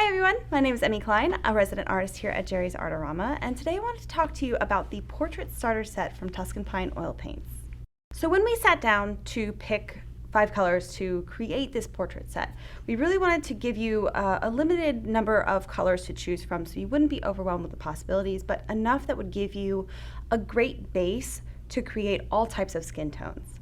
Hi everyone, my name is Emmy Klein, a resident artist here at JerrysArtarama, and today I wanted to talk to you about the Portrait Starter Set from Tuscan Pine Oil Paints. So when we sat down to pick 5 colors to create this portrait set, we really wanted to give you a limited number of colors to choose from so you wouldn't be overwhelmed with the possibilities, but enough that would give you a great base to create all types of skin tones.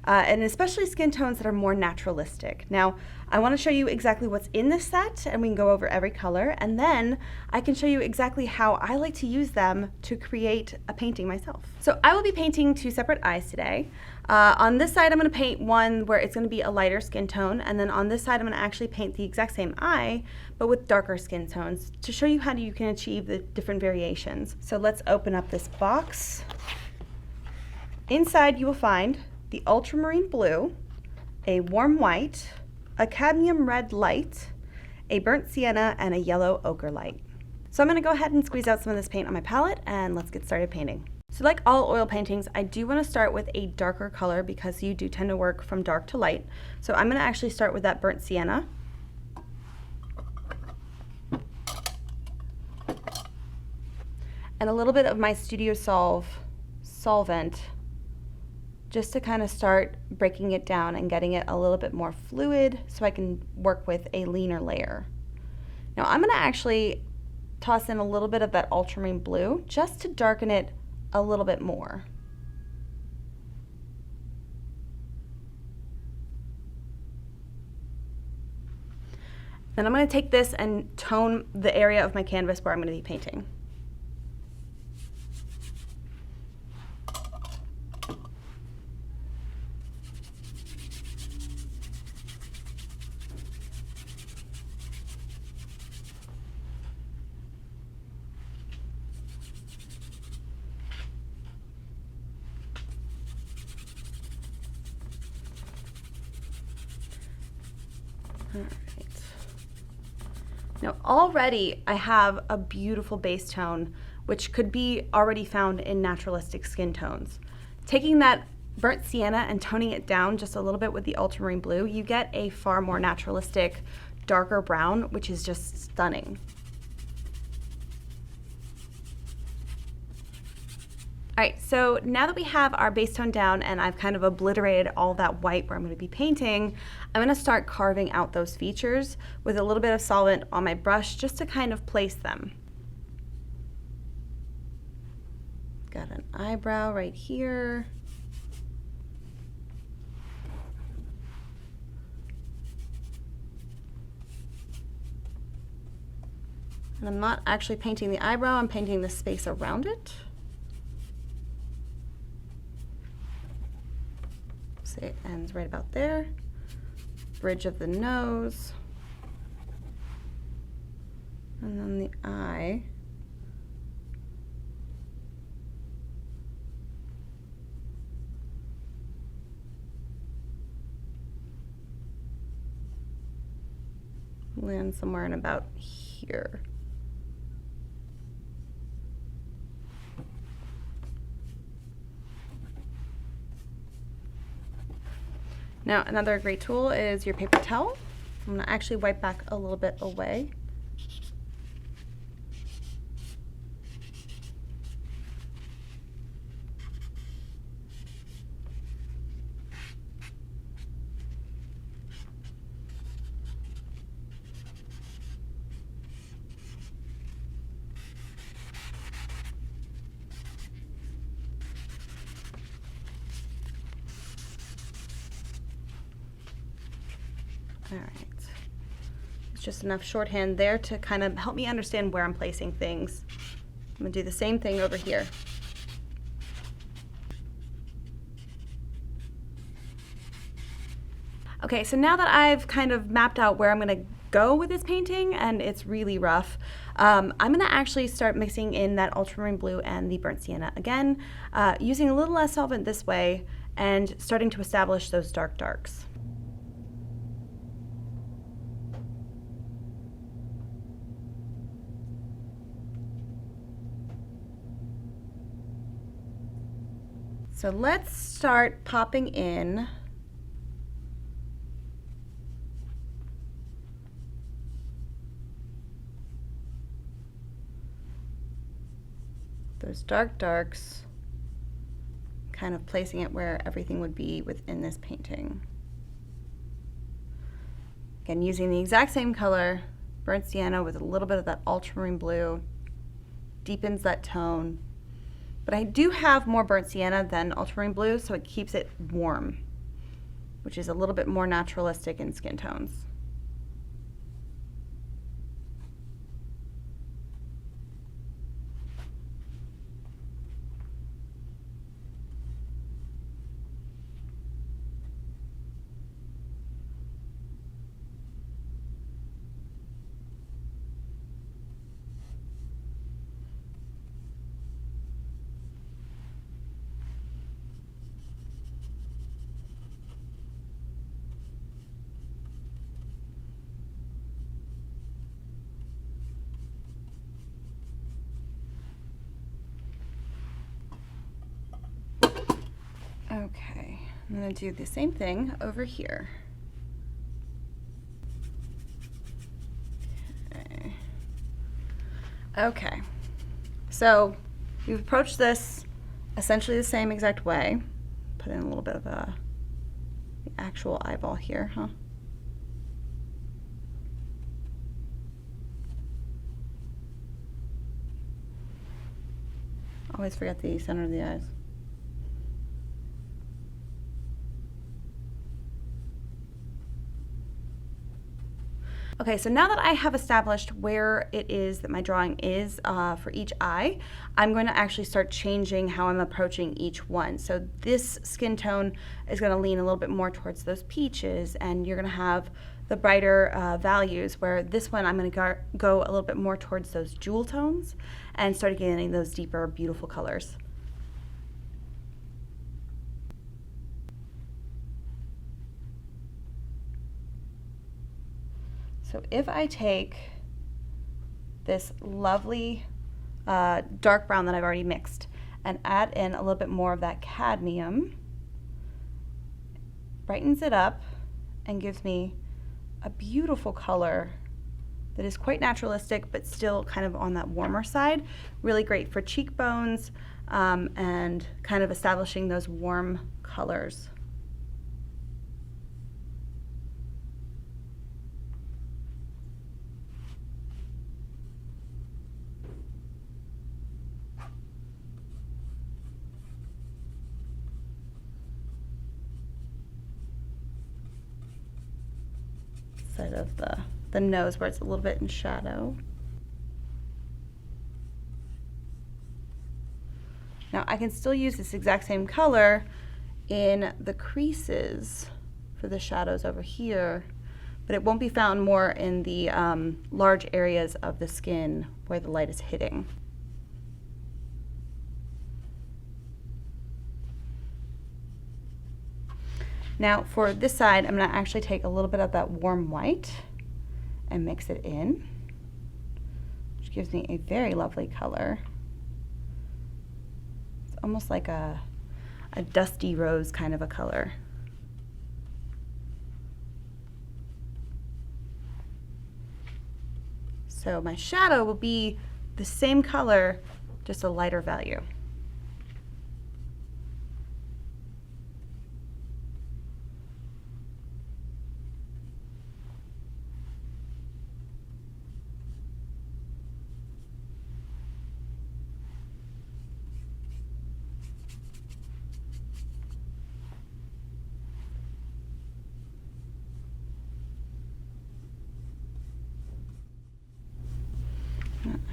And especially skin tones that are more naturalistic. Now, I want to show you exactly what's in this set, and we can go over every color, and then I can show you exactly how I like to use them to create a painting myself. So I will be painting 2 separate eyes today. On this side, I'm going to paint one where it's going to be a lighter skin tone, and then on this side, I'm going to actually paint the exact same eye, but with darker skin tones to show you how you can achieve the different variations. So let's open up this box. Inside, you will find the ultramarine blue, a warm white, a cadmium red light, a burnt sienna, and a yellow ochre light. So I'm going to go ahead and squeeze out some of this paint on my palette and let's get started painting. So like all oil paintings, I do want to start with a darker color because you do tend to work from dark to light. So I'm going to actually start with that burnt sienna. And a little bit of my Studio Solve solvent, just to kind of start breaking it down and getting it a little bit more fluid so I can work with a leaner layer. Now I'm going to actually toss in a little bit of that ultramarine blue just to darken it a little bit more. Then I'm going to take this and tone the area of my canvas where I'm going to be painting. All right. Now already I have a beautiful base tone which could be already found in naturalistic skin tones. Taking that burnt sienna and toning it down just a little bit with the ultramarine blue, you get a far more naturalistic darker brown, which is just stunning. All right, so now that we have our base tone down and I've kind of obliterated all that white where I'm going to be painting, I'm going to start carving out those features with a little bit of solvent on my brush just to kind of place them. Got an eyebrow right here. And I'm not actually painting the eyebrow, I'm painting the space around it. It ends right about there. Bridge of the nose. And then the eye. Land somewhere in about here. Now another great tool is your paper towel. I'm going to actually wipe back a little bit away. All right, it's just enough shorthand there to kind of help me understand where I'm placing things. I'm going to do the same thing over here. Okay, so now that I've kind of mapped out where I'm going to go with this painting, and it's really rough, I'm going to actually start mixing in that ultramarine blue and the burnt sienna again, using a little less solvent this way and starting to establish those dark darks. So let's start popping in those dark darks, kind of placing it where everything would be within this painting. Again, using the exact same color, burnt sienna with a little bit of that ultramarine blue, deepens that tone. But I do have more burnt sienna than ultramarine blue, so it keeps it warm, which is a little bit more naturalistic in skin tones. Okay, I'm going to do the same thing over here. Okay, so we've approached this essentially the same exact way. Put in a little bit of the actual eyeball here, huh? Always forget the center of the eyes. Okay, so now that I have established where it is that my drawing is for each eye, I'm going to actually start changing how I'm approaching each one. So this skin tone is going to lean a little bit more towards those peaches, and you're going to have the brighter values, where this one I'm going to go a little bit more towards those jewel tones and start getting those deeper, beautiful colors. So if I take this lovely dark brown that I've already mixed and add in a little bit more of that cadmium, brightens it up and gives me a beautiful color that is quite naturalistic but still kind of on that warmer side. Really great for cheekbones and kind of establishing those warm colors. Side of the nose where it's a little bit in shadow. Now I can still use this exact same color in the creases for the shadows over here, but it won't be found more in the large areas of the skin where the light is hitting. Now for this side, I'm going to actually take a little bit of that warm white and mix it in, which gives me a very lovely color. It's almost like a dusty rose kind of a color. So my shadow will be the same color, just a lighter value.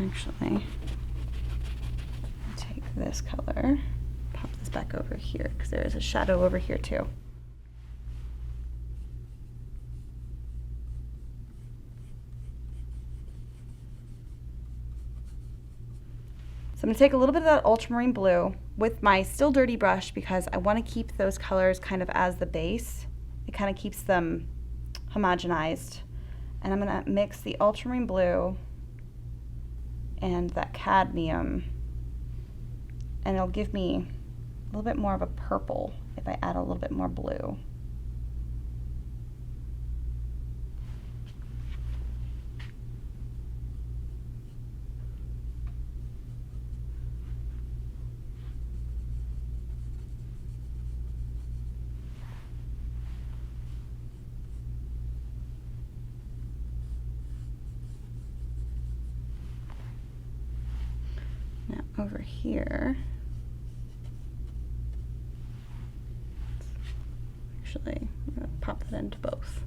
Actually, take this color, pop this back over here because there is a shadow over here too. So I'm going to take a little bit of that ultramarine blue with my still dirty brush because I want to keep those colors kind of as the base. It kind of keeps them homogenized. And I'm going to mix the ultramarine blue and that cadmium, and it'll give me a little bit more of a purple if I add a little bit more blue. over here, actually, I'm going to pop that into both.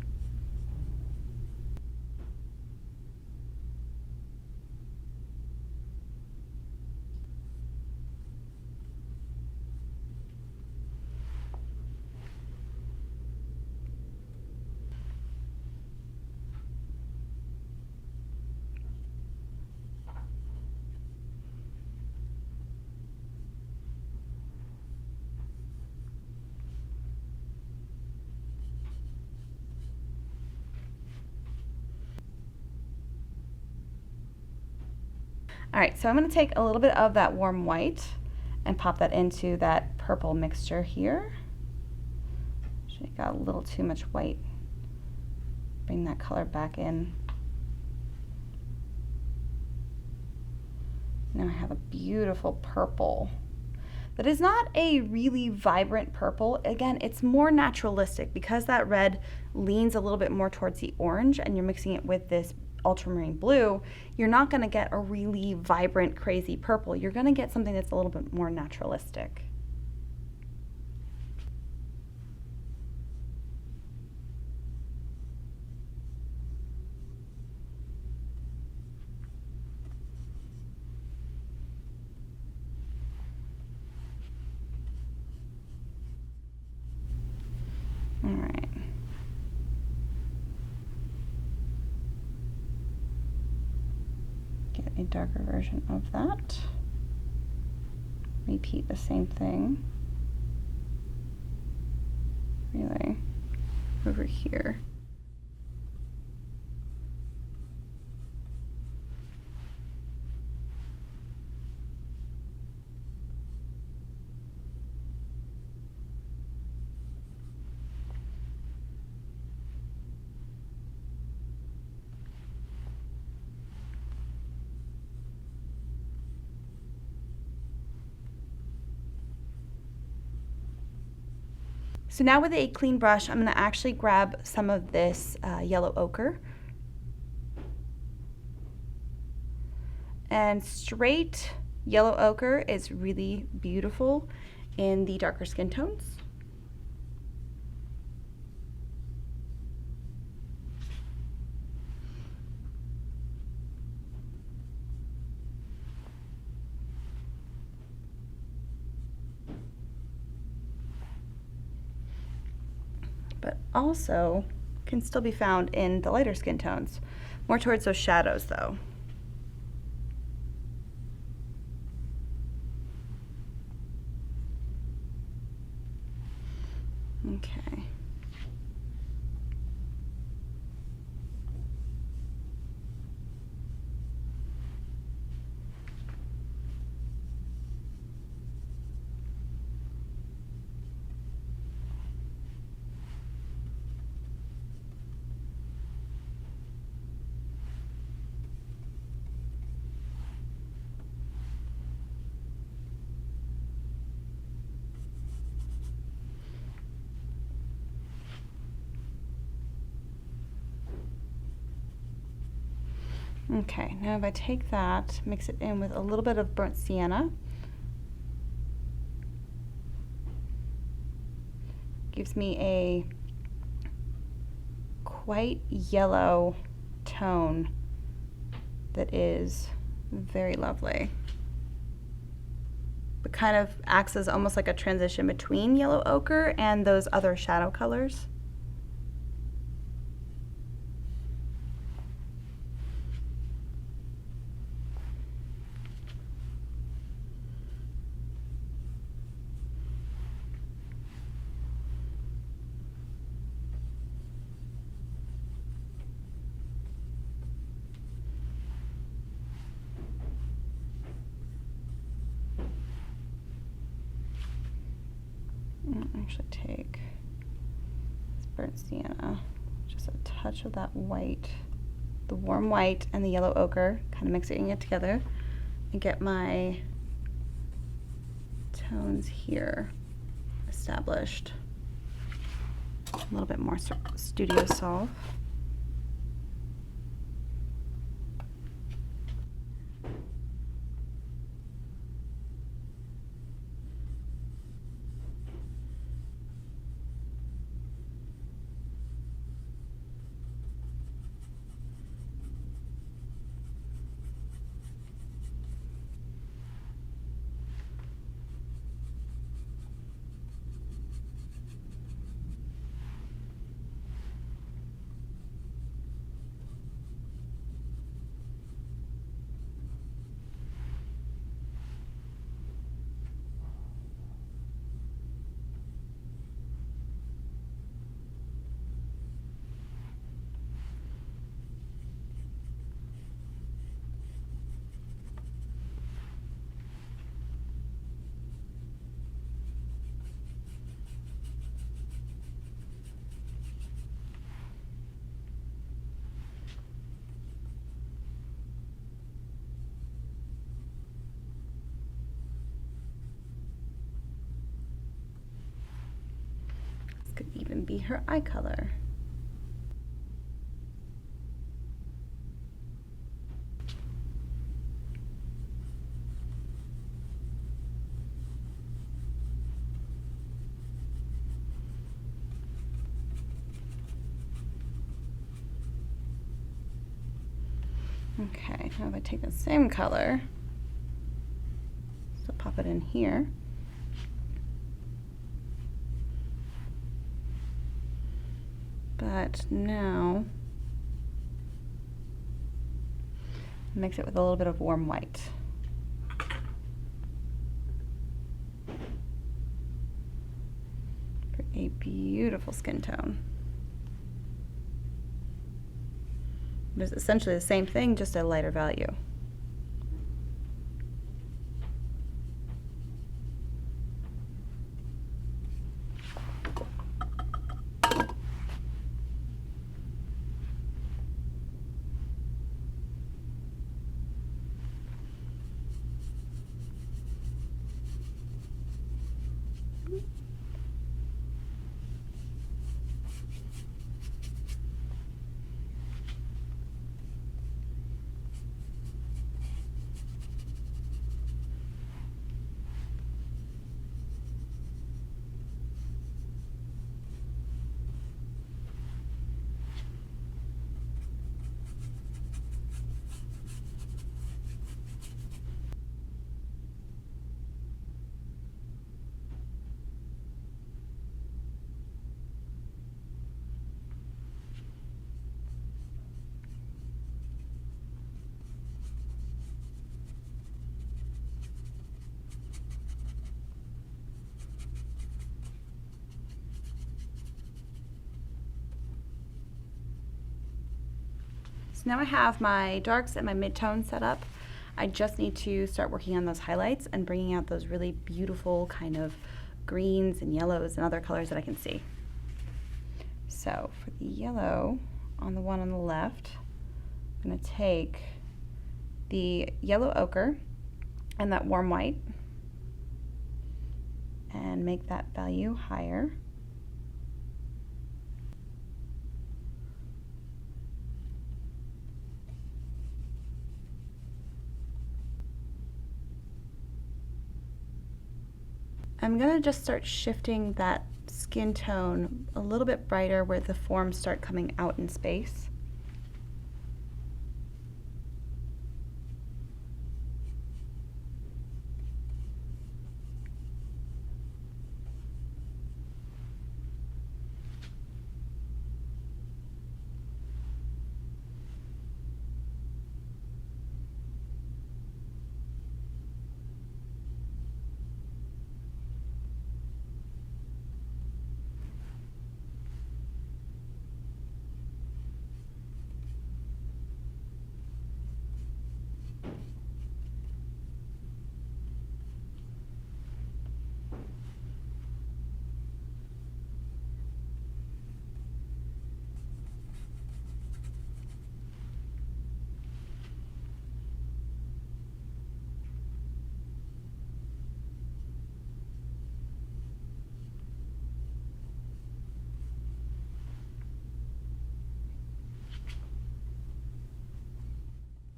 All right, so I'm going to take a little bit of that warm white and pop that into that purple mixture here. Actually got a little too much white. Bring that color back in. Now I have a beautiful purple that is not a really vibrant purple. Again, it's more naturalistic because that red leans a little bit more towards the orange and you're mixing it with this ultramarine blue. You're not going to get a really vibrant, crazy purple. You're going to get something that's a little bit more naturalistic. All right. Get a darker version of that. Repeat the same thing. Really, over here. So now with a clean brush, I'm going to actually grab some of this yellow ochre. And straight yellow ochre is really beautiful in the darker skin tones. But also can still be found in the lighter skin tones, more towards those shadows though. Okay. Okay, now if I take that, mix it in with a little bit of burnt sienna, gives me a quite yellow tone that is very lovely, but kind of acts as almost like a transition between yellow ochre and those other shadow colors. Actually take this burnt sienna, just a touch of that white, the warm white and the yellow ochre, kind of mixing it together, and get my tones here established. A little bit more Studio Solve. be her eye color. Okay, now if I take the same color, so pop it in here. But now, mix it with a little bit of warm white. For a beautiful skin tone. It's essentially the same thing, just a lighter value. So now I have my darks and my midtones set up. I just need to start working on those highlights and bringing out those really beautiful kind of greens and yellows and other colors that I can see. So for the yellow on the one on the left, I'm going to take the yellow ochre and that warm white and make that value higher. I'm going to just start shifting that skin tone a little bit brighter where the forms start coming out in space.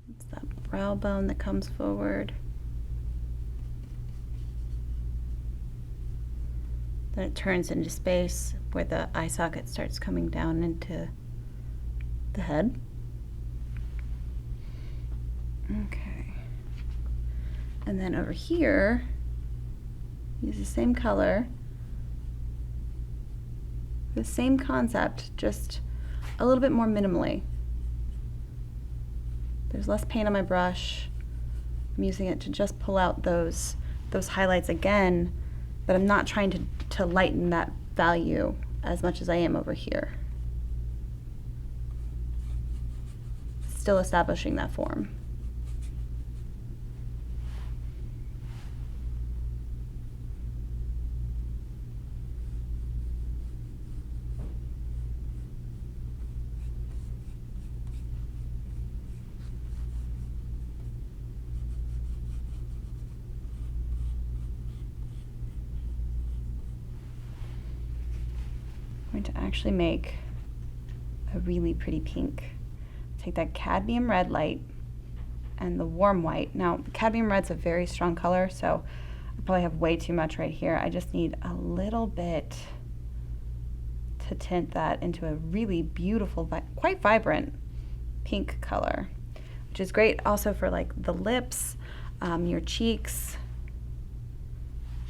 It's that brow bone that comes forward. Then it turns into space where the eye socket starts coming down into the head. Okay. And then over here, use the same color, the same concept, just a little bit more minimally. There's less paint on my brush. I'm using it to just pull out those highlights again, but I'm not trying to lighten that value as much as I am over here. Still establishing that form. I'm going to actually make a really pretty pink. Take that cadmium red light and the warm white. Now, cadmium red's a very strong color, so I probably have way too much right here. I just need a little bit to tint that into a really beautiful, quite vibrant pink color, which is great also for like the lips, your cheeks,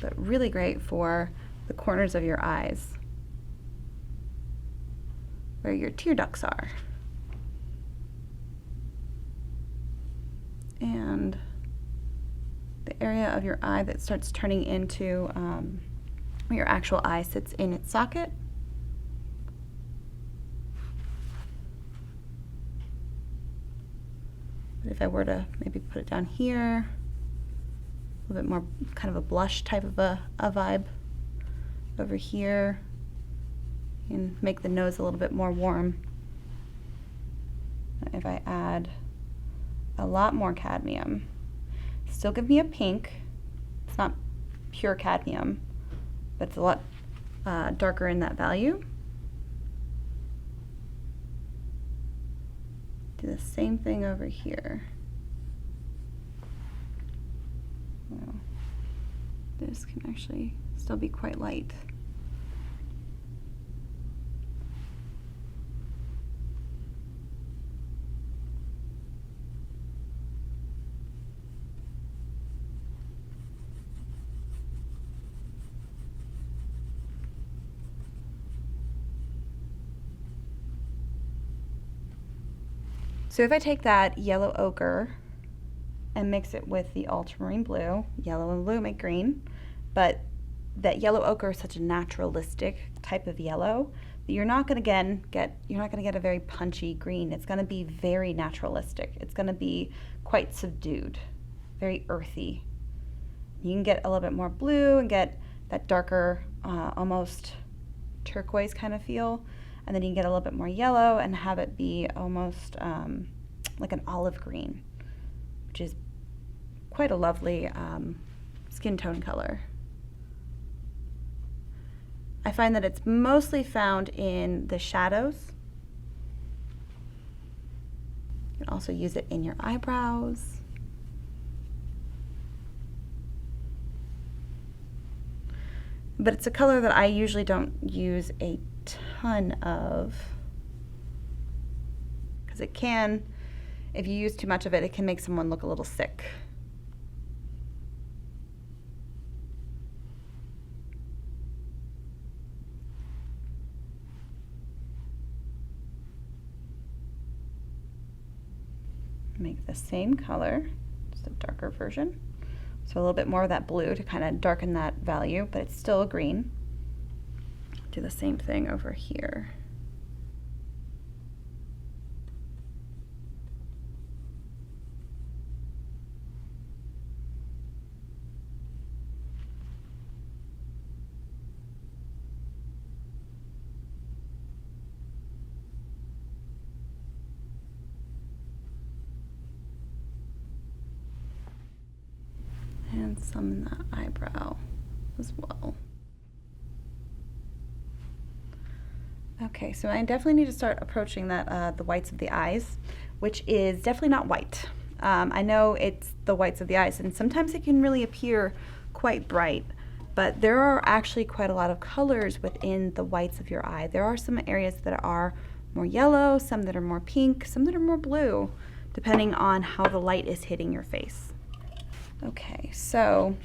but really great for the corners of your eyes, where your tear ducts are. And the area of your eye that starts turning into where your actual eye sits in its socket. But if I were to maybe put it down here, a little bit more kind of a blush type of a vibe over here, and make the nose a little bit more warm. If I add a lot more cadmium, still give me a pink. It's not pure cadmium, but it's a lot darker in that value. Do the same thing over here. Well, this can actually still be quite light. So if I take that yellow ochre and mix it with the ultramarine blue, yellow and blue make green, but that yellow ochre is such a naturalistic type of yellow that you're not going to get a very punchy green. It's going to be very naturalistic. It's going to be quite subdued, very earthy. You can get a little bit more blue and get that darker, almost turquoise kind of feel. And then you can get a little bit more yellow and have it be almost like an olive green, which is quite a lovely skin tone color. I find that it's mostly found in the shadows. You can also use it in your eyebrows. But it's a color that I usually don't use a ton of, because it can, if you use too much of it, it can make someone look a little sick. Make the same color, just a darker version. So a little bit more of that blue to kind of darken that value, but it's still a green. Do the same thing over here. And some in that eyebrow as well. Okay, so I definitely need to start approaching that the whites of the eyes, which is definitely not white. I know it's the whites of the eyes, and sometimes it can really appear quite bright, but there are actually quite a lot of colors within the whites of your eye. There are some areas that are more yellow, some that are more pink, some that are more blue, depending on how the light is hitting your face. Okay, so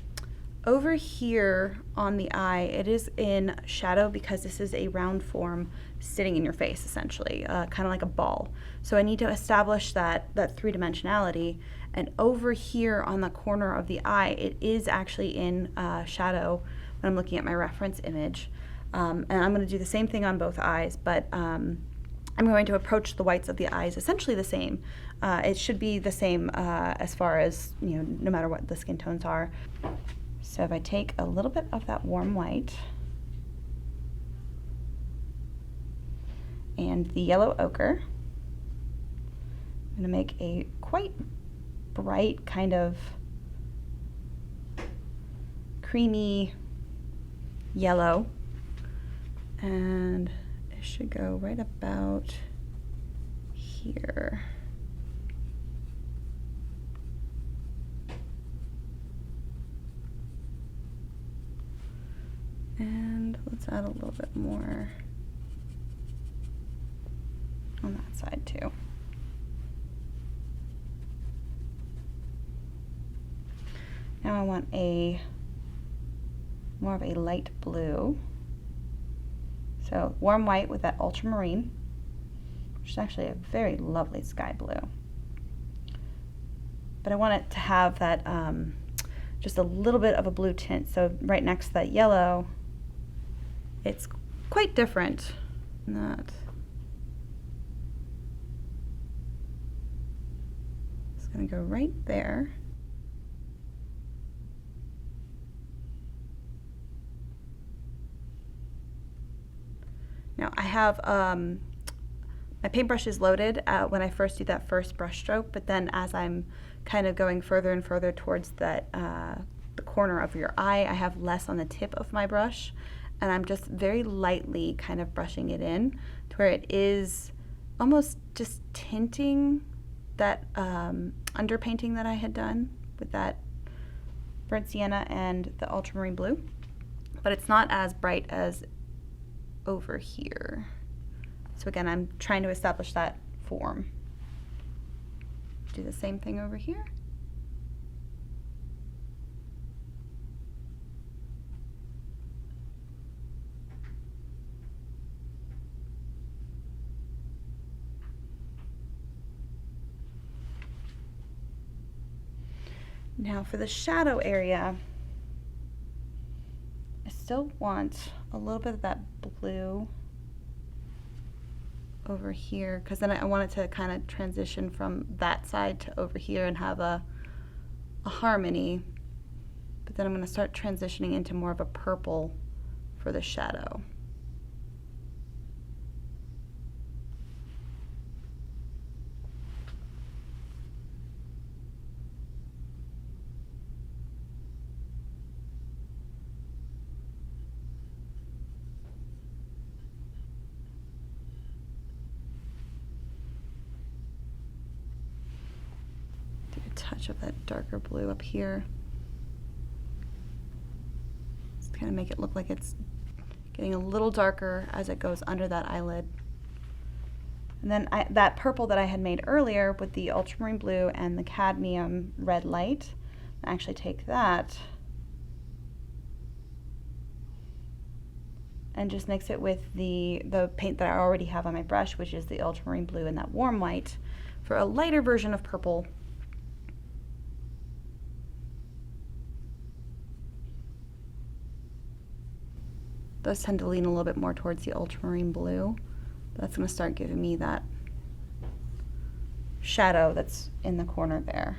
over here on the eye, it is in shadow because this is a round form sitting in your face, essentially, kind of like a ball. So I need to establish that three-dimensionality. And over here on the corner of the eye, it is actually in shadow when I'm looking at my reference image. And I'm going to do the same thing on both eyes, but I'm going to approach the whites of the eyes essentially the same. It should be the same as far as, no matter what the skin tones are. So if I take a little bit of that warm white and the yellow ochre, I'm going to make a quite bright kind of creamy yellow. And should go right about here. And let's add a little bit more on that side too. Now I want more of a light blue. So warm white with that ultramarine, which is actually a very lovely sky blue. But I want it to have that just a little bit of a blue tint. So right next to that yellow, it's quite different. It's gonna go right there. Now I have my paintbrush is loaded when I first do that first brush stroke, but then as I'm kind of going further and further towards that the corner of your eye, I have less on the tip of my brush, and I'm just very lightly kind of brushing it in to where it is almost just tinting that underpainting that I had done with that burnt sienna and the ultramarine blue, but it's not as bright as over here. So again, I'm trying to establish that form. Do the same thing over here. Now for the shadow area, I still want a little bit of that blue over here, because then I want it to kind of transition from that side to over here and have a harmony. But then I'm going to start transitioning into more of a purple for the shadow. Touch of that darker blue up here. Just kind of make it look like it's getting a little darker as it goes under that eyelid. And then that purple that I had made earlier with the ultramarine blue and the cadmium red light, I actually take that and just mix it with the paint that I already have on my brush, which is the ultramarine blue and that warm white, for a lighter version of purple. Those tend to lean a little bit more towards the ultramarine blue. That's going to start giving me that shadow that's in the corner there.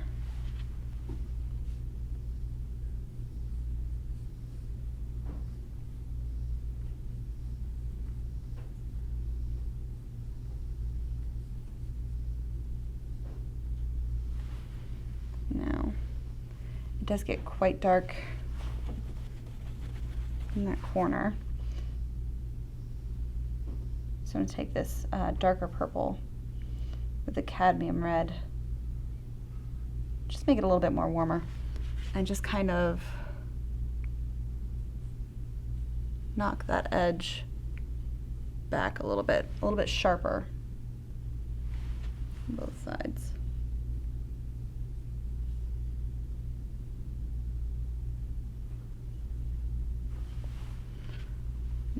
Now, it does get quite dark in that corner. So I'm going to take this darker purple with the cadmium red, just make it a little bit more warmer, and just kind of knock that edge back a little bit sharper on both sides.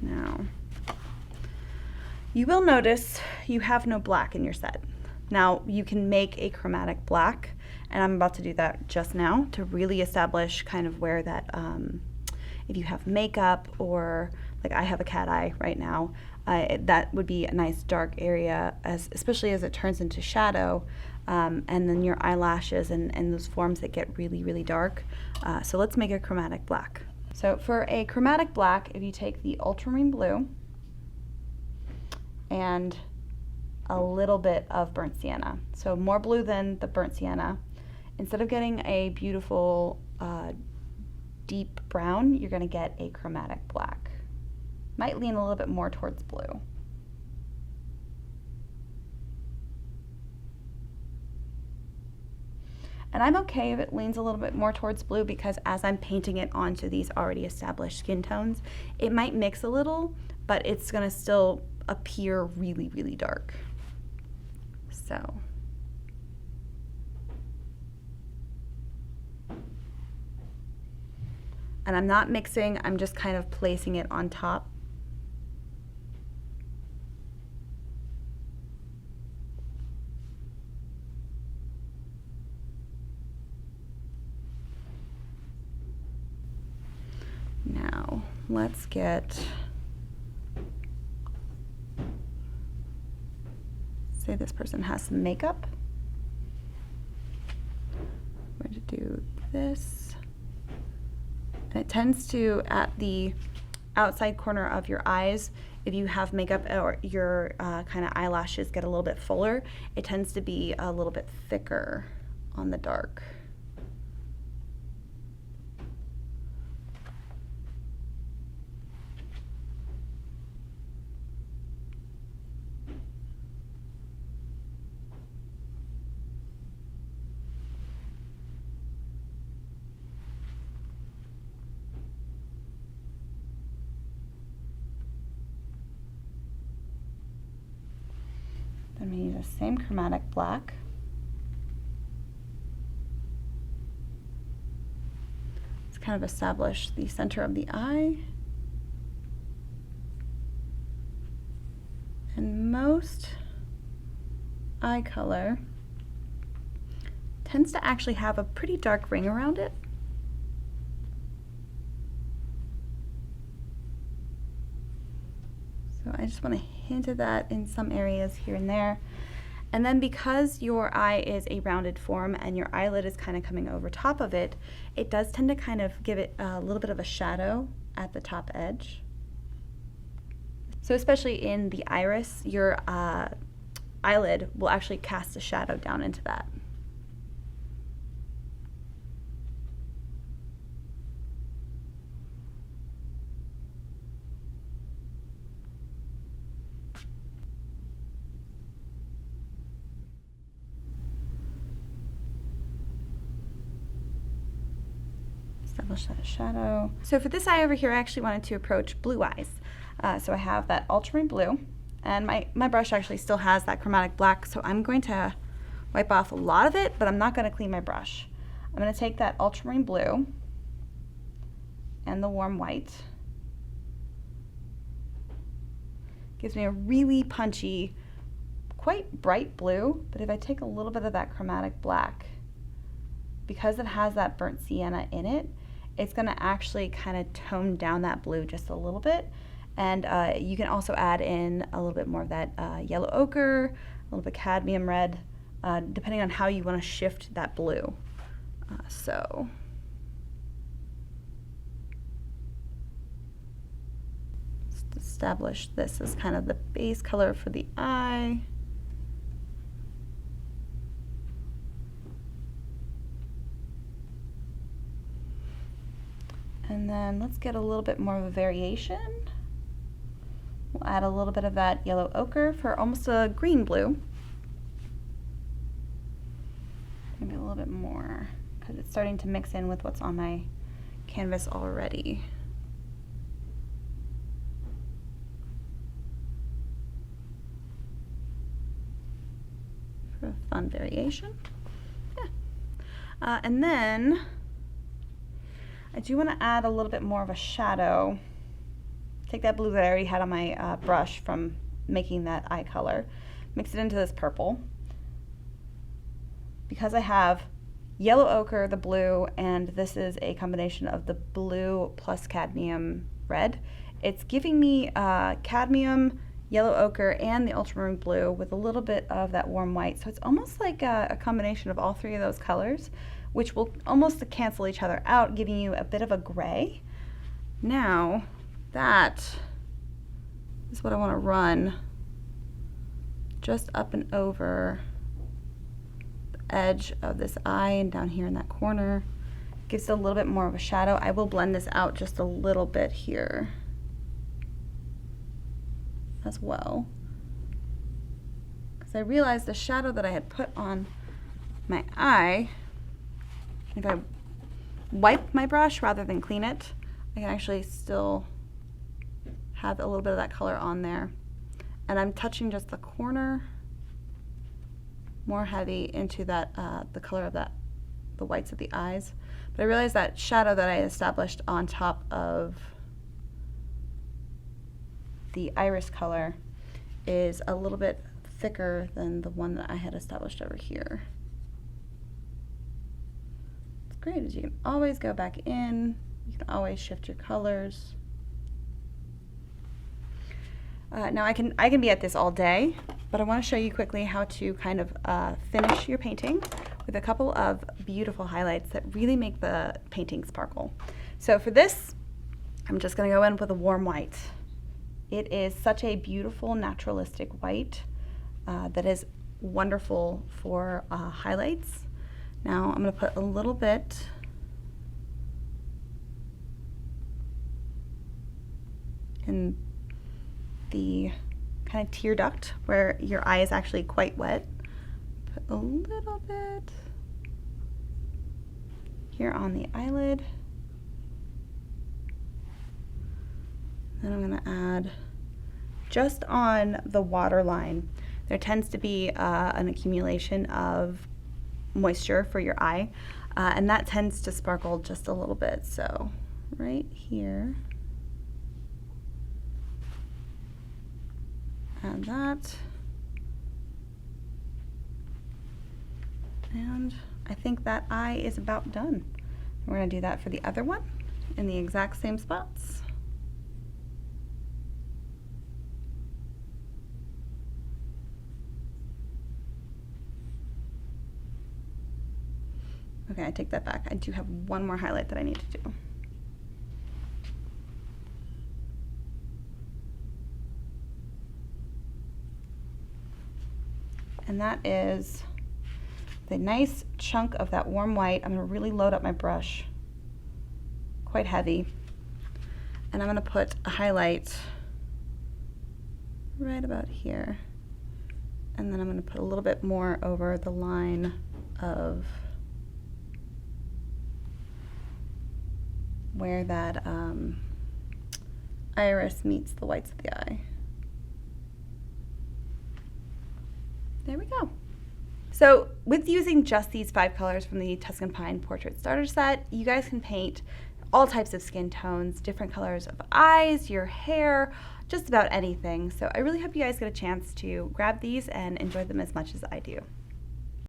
Now, you will notice you have no black in your set. Now, you can make a chromatic black, and I'm about to do that just now to really establish kind of where that, if you have makeup or like I have a cat eye right now, that would be a nice dark area, especially as it turns into shadow, and then your eyelashes and those forms that get really, really dark. So let's make a chromatic black. So for a chromatic black, if you take the ultramarine blue and a little bit of burnt sienna, so more blue than the burnt sienna, instead of getting a beautiful deep brown, you're going to get a chromatic black. Might lean a little bit more towards blue. And I'm okay if it leans a little bit more towards blue, because as I'm painting it onto these already established skin tones, it might mix a little, but it's gonna still appear really, really dark. So. And I'm not mixing, I'm just kind of placing it on top. Now, let's get, say this person has some makeup. I'm going to do this. And it tends to, at the outside corner of your eyes, if you have makeup or your kind of eyelashes get a little bit fuller, it tends to be a little bit thicker on the dark. I'm going to use the same chromatic black. Let's kind of establish the center of the eye. And most eye color tends to actually have a pretty dark ring around it. So I just want to hint at that in some areas here and there. And then because your eye is a rounded form and your eyelid is kind of coming over top of it, it does tend to kind of give it a little bit of a shadow at the top edge. So especially in the iris, your eyelid will actually cast a shadow down into that. Establish that shadow. So for this eye over here, I actually wanted to approach blue eyes. So I have that ultramarine blue, and my brush actually still has that chromatic black, so I'm going to wipe off a lot of it, but I'm not going to clean my brush. I'm going to take that ultramarine blue and the warm white. Gives me a really punchy, quite bright blue, but if I take a little bit of that chromatic black, because it has that burnt sienna in it, it's going to actually kind of tone down that blue just a little bit. And you can also add in a little bit more of that yellow ochre, a little bit cadmium red, depending on how you want to shift that blue. So let's establish this as kind of the base color for the eye. And then let's get a little bit more of a variation. We'll add a little bit of that yellow ochre for almost a green blue. Maybe a little bit more, because it's starting to mix in with what's on my canvas already. For a fun variation. Yeah. And then I do want to add a little bit more of a shadow. Take that blue that I already had on my brush from making that eye color, mix it into this purple. Because I have yellow ochre, the blue, and this is a combination of the blue plus cadmium red, it's giving me cadmium, yellow ochre, and the ultramarine blue with a little bit of that warm white. So it's almost like a combination of all three of those colors, which will almost cancel each other out, giving you a bit of a gray. Now, that is what I want to run just up and over the edge of this eye and down here in that corner. Gives it a little bit more of a shadow. I will blend this out just a little bit here as well, because I realized the shadow that I had put on my eye If I wipe my brush rather than clean it, I can actually still have a little bit of that color on there. And I'm touching just the corner more heavy into that, the color of that, the whites of the eyes. But I realized that shadow that I established on top of the iris color is a little bit thicker than the one that I had established over here. What's great is you can always go back in, you can always shift your colors. Now I can be at this all day, but I want to show you quickly how to kind of finish your painting with a couple of beautiful highlights that really make the painting sparkle. So for this, I'm just going to go in with a warm white. It is such a beautiful naturalistic white that is wonderful for highlights. Now I'm going to put a little bit in the kind of tear duct where your eye is actually quite wet. Put a little bit here on the eyelid. Then I'm going to add just on the waterline. There tends to be an accumulation of moisture for your eye, and that tends to sparkle just a little bit. So right here, add that. And I think that eye is about done. We're going to do that for the other one in the exact same spots. Okay, I take that back. I do have one more highlight that I need to do. And that is the nice chunk of that warm white. I'm going to really load up my brush, quite heavy. And I'm going to put a highlight right about here. And then I'm going to put a little bit more over the line of where that iris meets the whites of the eye. There we go. So with using just these 5 colors from the Tuscan Pine Portrait Starter Set, you guys can paint all types of skin tones, different colors of eyes, your hair, just about anything. So I really hope you guys get a chance to grab these and enjoy them as much as I do.